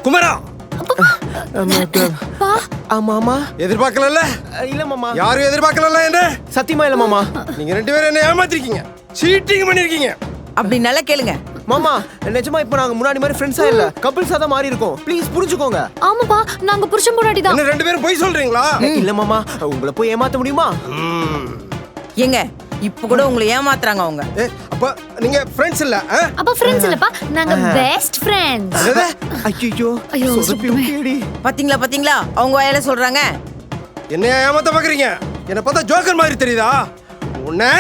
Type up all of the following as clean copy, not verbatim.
குமரா மாமா எதிர்பார்க்கல. இல்ல மாமா. யாரும் எதிர்பார்க்கல. என்ன சத்தியமா இல்ல மாமா. நீங்க 2 பேரும் என்ன ஏமாத்திருக்கீங்க, சீட்டிங் பண்ணிருக்கீங்க. அப்படி நல்லா கேளுங்க மாமா. நிஜமா இப்ப நாங்க முன்னாடி மாதிரி ஃப்ரெண்ட்ஸா இல்ல, கப்பிள்ஸா தான் மாறி இருக்கோம். ப்ளீஸ் புரிஞ்சுக்கோங்க. ஆமாப்பா, நாங்க புருஷன் பொண்டாட்டி தான். என்ன 2 பேரும் போய் சொல்றீங்களா? இல்ல மாமா, உங்களை போய் ஏமாத்த முடியுமா? ஏங்க இப்ப கூட உங்களை ஏமாத்துறாங்க அவங்க. அப்ப நீங்க ஃப்ரெண்ட்ஸ் இல்ல? அப்ப ஃப்ரெண்ட்ஸ் இல்லப்பா, நாங்க பெஸ்ட் ஃப்ரெண்ட்ஸ். ஐயோ ஐயோ, சொதப்பிடி. பாத்தீங்களா அவங்க வாயால சொல்றாங்க. என்ன ஏமாத்த பாக்குறீங்க? என்ன பார்த்தா ஜோக்கர் மாதிரி தெரியுதா? உன்ன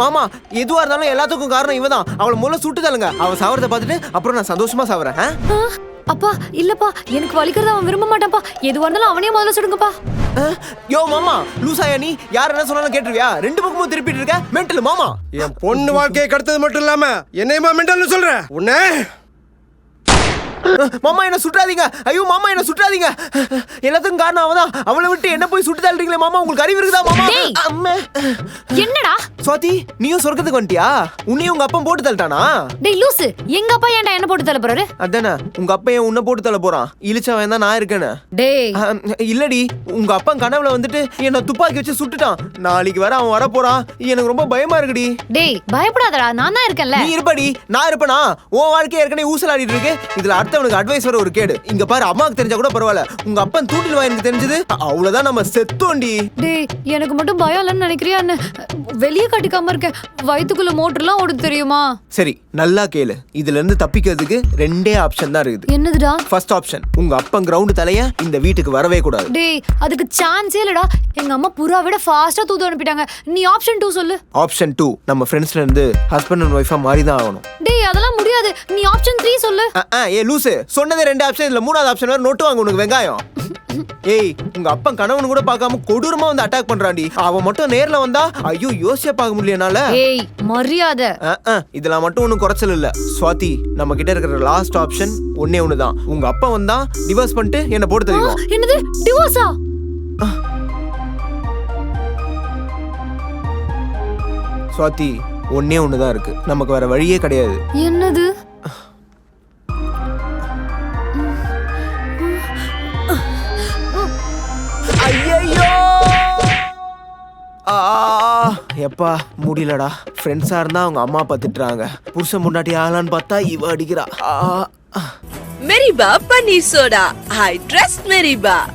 மாமா, எதுவா இருந்தாலும் எல்லாத்துக்கும் காரணம் இவதான். அவளை முதல்ல சுட்டு தள்ளுங்க. அவ சாவறத பார்த்துட்டு அப்புறம் நான் சந்தோஷமா சாவறேன். அப்பா இல்லப்பா, எனக்கு வலிக்கிறத அவன் விரும்ப மாட்டான்ப்பா. எதுவா இருந்தாலும் அவனே முதல்ல சுடுங்கப்பா. யோ மாமா, லூசாயா நீ? யார் என்ன சொன்னாலும் கேட்டுருவியா? 2 பக்கமும் திருப்பிட்டு இருக்க. மென்டல் மாமா. என் பொண்ணு வாழ்க்கையை கெடுத்தது மட்டும் இல்லாம என்னையுமா மென்டல்னு சொல்ற? உன்ன மாமா என்ன சுற்றாதீங்க. ஐயோ மாமா என்ன சுற்றாதீங்க. எல்லாத்துக்கும் காரணம் அவதான். அவளை விட்டு என்ன போய் சுட்டு தள்ளுறீங்களே மாமா. உங்களுக்கு அறிவு இருக்குதா மாமா? அம்மே. என்னடா சுவாதி, நீயும் சொர்க்கத்துக்கு வந்துட்டியா? உன்னையும் உங்க அப்பா போட்டு தள்ளிட்டானா? டேய் லூசு, எங்க அப்பா ஏன்டா என்ன போட்டு தள்ள போறாரு? அதானே, உங்க அப்பா ஏன் உன்னை போட்டு தள்ள போறான்? இழிச்சவன் தான் நான் இருக்கேன்னு. டேய் இல்லடி, உங்க அப்பா கனவுல வந்துட்டு என்ன துப்பாக்கி வச்சு சுட்டுட்டான். நாளைக்கு வர அவன் வர போறான். எனக்கு ரொம்ப பயமா இருக்குடி. டேய் பயப்படாதடா, நான் தான் இருக்கேன்ல. நீ இருப்படி, நான் இருப்பனா? உன் வாழ்க்கை ஏற்கனவே ஊசலாடிட்டு இருக்கு. இதுல அடுத்தவனுக்கு அட்வைஸ் வர ஒரு கேடு. இங்க பாரு, அம்மாக்கு தெரிஞ்சா கூட பரவாயில்ல. உங்க அப்பன் தூண்டில் வாயினுக்கு தெரிஞ்சது அவ்வளவுதான், நம்ம செத்தோண்டி. டேய் எனக்கு மட்டும் பயம் இல்லைன்னு நினைக்கிறியா? வெளியே காட்டிக்காம இருக்க, வயித்துக்குள்ள மோட்டர்லாம் ஓடுது தெரியுமா? சரி நல்லா கேளு. இதுல இருந்து தப்பிக்கிறதுக்கு 2 ஆப்ஷன் தான் இருக்குது. என்னதுடா? ஃபர்ஸ்ட் ஆப்ஷன், உங்க அப்பன் கிரவுண்ட் தலைய இந்த வீட்டுக்கு வரவே கூடாது. டேய் அதுக்கு சான்ஸே இல்லடா. எங்க அம்மா புறா விட ஃபாஸ்டா தூது அனுப்பிட்டாங்க. நீ ஆப்ஷன் 2 சொல்லு. ஆப்ஷன் 2, நம்ம ஃப்ரெண்ட்ஸ்ல இருந்து ஹஸ்பண்ட் அண்ட் ஒய்ஃபா மாறி தான் ஆகணும். டேய் அதெல்லாம் முடியாது. நீ ஆப்ஷன் 3 சொல்லு. ஏ லூசு, சொன்னதே 2 ஆப்ஷன். இதுல 3வது ஆப்ஷன் வேற. நோட்டு வாங்க உனக்கு வெங்காயம். ஏய், உங்க அப்பன் கணவன் கூட பார்க்காம கொடூரமா வந்து அட்டாக் பண்றான்டி. அவன் மட்டும் நேர்ல வந்தா ஐயோ யோசிச்சே பார்க்க முடியலனால. ஏய் மரியாதை. இதெல்லாம் மட்டும் ஒன்றும் குறைச்சல் இல்ல. சுவாதி, நம்ம கிட்ட இருக்கிற லாஸ்ட் ஆப்ஷன் ஒன்னே ஒண்ணுதான். உங்க அப்பா வந்தா டிவோர்ஸ் பண்ணிட்டு என்ன போட்டு தெரியும். என்னது டிவோர்ஸா? சுவாதி, ஒன்னே ஒண்ணுதான் இருக்கு. நமக்கு வேற வழியே கிடையாது. என்னது? ஐயோ எப்பா முடியலடா. ஃப்ரெண்ட்ஸா இருந்தா அவங்க அம்மா அப்பா திட்டுறாங்க. புருஷன் முன்னாடி ஆளான்னு பார்த்தா இவ அடிக்கிறா. மெரிபா பன்னீர் சோடா. I trust மெரிபா.